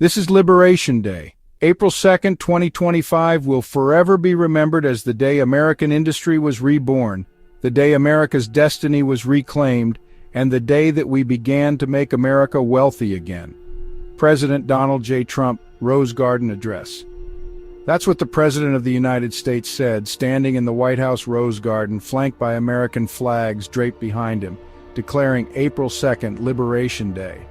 This is Liberation Day. April 2nd, 2025 will forever be remembered as the day American industry was reborn, the day America's destiny was reclaimed, and the day that we began to make America wealthy again. President Donald J. Trump, Rose Garden Address. That's what the President of the United States said, standing in the White House Rose Garden, flanked by American flags draped behind him, declaring April 2nd Liberation Day.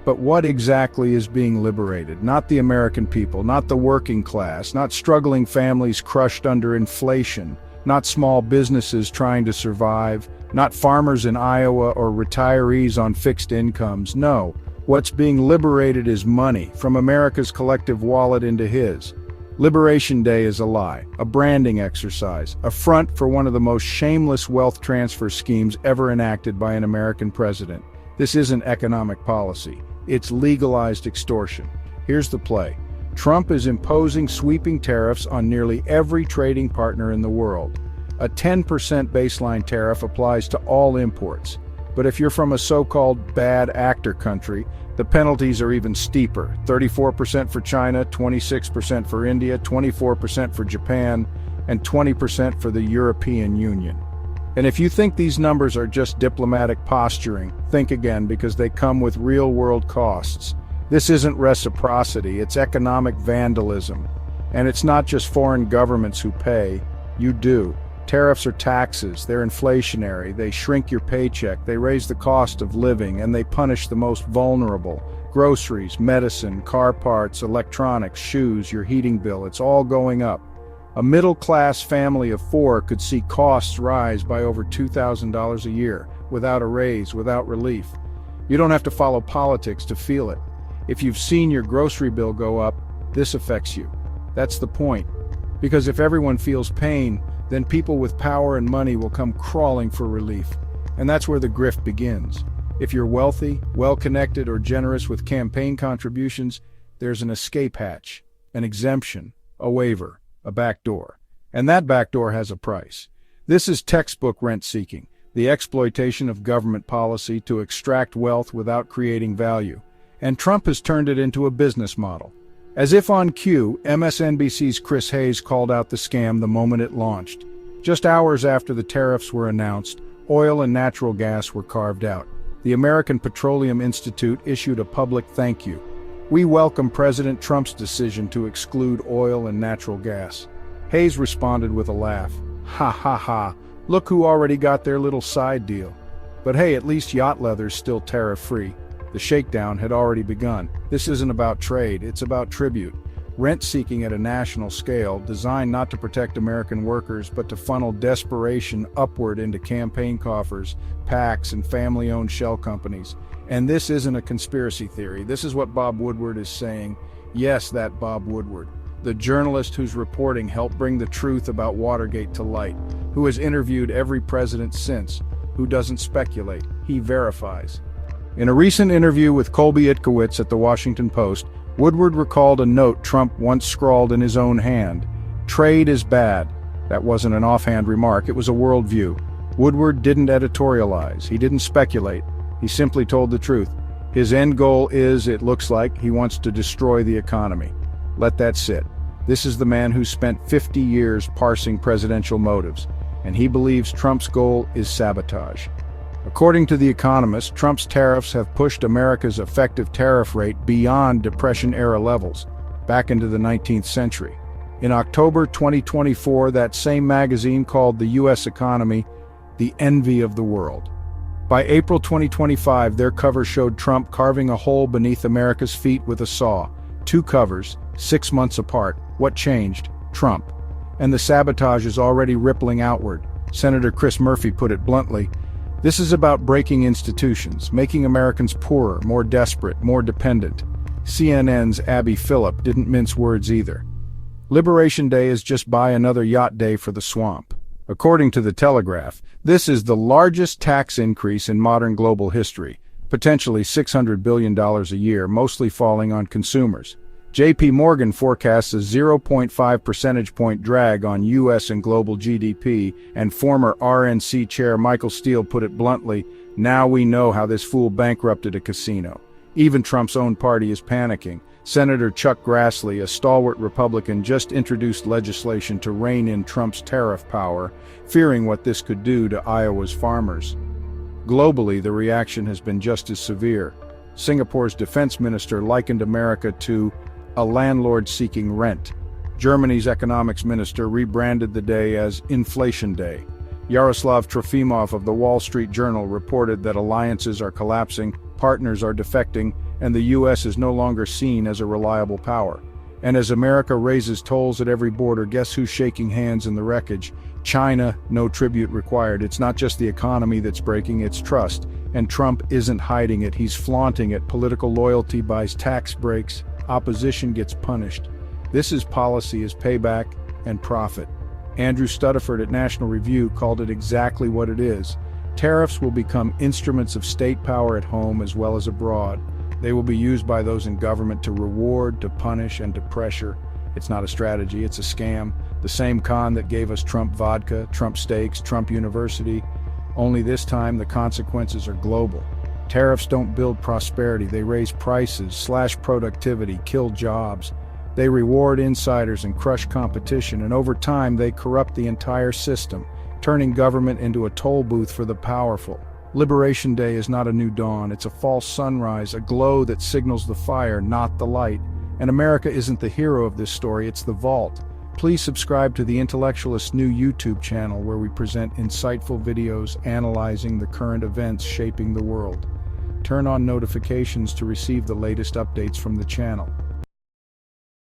But what exactly is being liberated? Not the American people, not the working class, not struggling families crushed under inflation, not small businesses trying to survive, not farmers in Iowa or retirees on fixed incomes. No, what's being liberated is money, from America's collective wallet into his. Liberation Day is a lie, a branding exercise, a front for one of the most shameless wealth transfer schemes ever enacted by an American president. This isn't economic policy. It's legalized extortion. Here's the play. Trump is imposing sweeping tariffs on nearly every trading partner in the world. A 10% baseline tariff applies to all imports. But if you're from a so-called bad actor country, the penalties are even steeper. 34% for China, 26% for India, 24% for Japan, and 20% for the European Union. And if you think these numbers are just diplomatic posturing, think again, because they come with real-world costs. This isn't reciprocity, it's economic vandalism. And it's not just foreign governments who pay, you do. Tariffs are taxes, they're inflationary, they shrink your paycheck, they raise the cost of living, and they punish the most vulnerable. Groceries, medicine, car parts, electronics, shoes, your heating bill, it's all going up. A middle-class family of four could see costs rise by over $2,000 a year, without a raise, without relief. You don't have to follow politics to feel it. If you've seen your grocery bill go up, this affects you. That's the point. Because if everyone feels pain, then people with power and money will come crawling for relief. And that's where the grift begins. If you're wealthy, well-connected, or generous with campaign contributions, there's an escape hatch, an exemption, a waiver. A backdoor. And that backdoor has a price. This is textbook rent-seeking, the exploitation of government policy to extract wealth without creating value. And Trump has turned it into a business model. As if on cue, MSNBC's Chris Hayes called out the scam the moment it launched. Just hours after the tariffs were announced, oil and natural gas were carved out. The American Petroleum Institute issued a public thank you. We welcome President Trump's decision to exclude oil and natural gas. Hayes responded with a laugh. Ha ha ha, look who already got their little side deal. But hey, at least yacht leather's still tariff-free. The shakedown had already begun. This isn't about trade, it's about tribute. Rent-seeking at a national scale, designed not to protect American workers, but to funnel desperation upward into campaign coffers, PACs, and family-owned shell companies. And this isn't a conspiracy theory. This is what Bob Woodward is saying. Yes, that Bob Woodward, the journalist whose reporting helped bring the truth about Watergate to light, who has interviewed every president since, who doesn't speculate, he verifies. In a recent interview with Colby Itkowitz at the Washington Post, Woodward recalled a note Trump once scrawled in his own hand. Trade is bad. That wasn't an offhand remark, it was a worldview. Woodward didn't editorialize, he didn't speculate. He simply told the truth. His end goal is, it looks like, he wants to destroy the economy. Let that sit. This is the man who spent 50 years parsing presidential motives, and he believes Trump's goal is sabotage. According to The Economist, Trump's tariffs have pushed America's effective tariff rate beyond Depression-era levels, back into the 19th century. In October 2024, that same magazine called the U.S. economy the envy of the world. By April 2025, their cover showed Trump carving a hole beneath America's feet with a saw. 2 covers, 6 months apart. What changed? Trump. And the sabotage is already rippling outward. Senator Chris Murphy put it bluntly, this is about breaking institutions, making Americans poorer, more desperate, more dependent. CNN's Abby Phillip didn't mince words either. Liberation Day is just by another yacht day for the swamp. According to The Telegraph, this is the largest tax increase in modern global history, potentially $600 billion a year, mostly falling on consumers. J.P. Morgan forecasts a 0.5 percentage point drag on U.S. and global GDP, and former RNC chair Michael Steele put it bluntly, now we know how this fool bankrupted a casino. Even Trump's own party is panicking. Senator Chuck Grassley, a stalwart Republican, just introduced legislation to rein in Trump's tariff power, fearing what this could do to Iowa's farmers. Globally, the reaction has been just as severe. Singapore's defense minister likened America to a landlord seeking rent. Germany's economics minister rebranded the day as Inflation Day. Yaroslav Trofimov of the Wall Street Journal reported that alliances are collapsing, partners are defecting, and the U.S. is no longer seen as a reliable power. And as America raises tolls at every border, guess who's shaking hands in the wreckage? China, no tribute required. It's not just the economy that's breaking, it's trust. And Trump isn't hiding it, he's flaunting it. Political loyalty buys tax breaks, opposition gets punished. This is policy as payback and profit. Andrew Studiford at National Review called it exactly what it is. Tariffs will become instruments of state power at home as well as abroad. They will be used by those in government to reward, to punish, and to pressure. It's not a strategy, it's a scam. The same con that gave us Trump vodka, Trump steaks, Trump University. Only this time the consequences are global. Tariffs don't build prosperity, they raise prices, slash productivity, kill jobs. They reward insiders and crush competition, and over time they corrupt the entire system, turning government into a toll booth for the powerful. Liberation Day is not a new dawn, it's a false sunrise, a glow that signals the fire, not the light. And America isn't the hero of this story, it's the vault. Please subscribe to the Intellectualist new YouTube channel where we present insightful videos analyzing the current events shaping the world. Turn on notifications to receive the latest updates from the channel.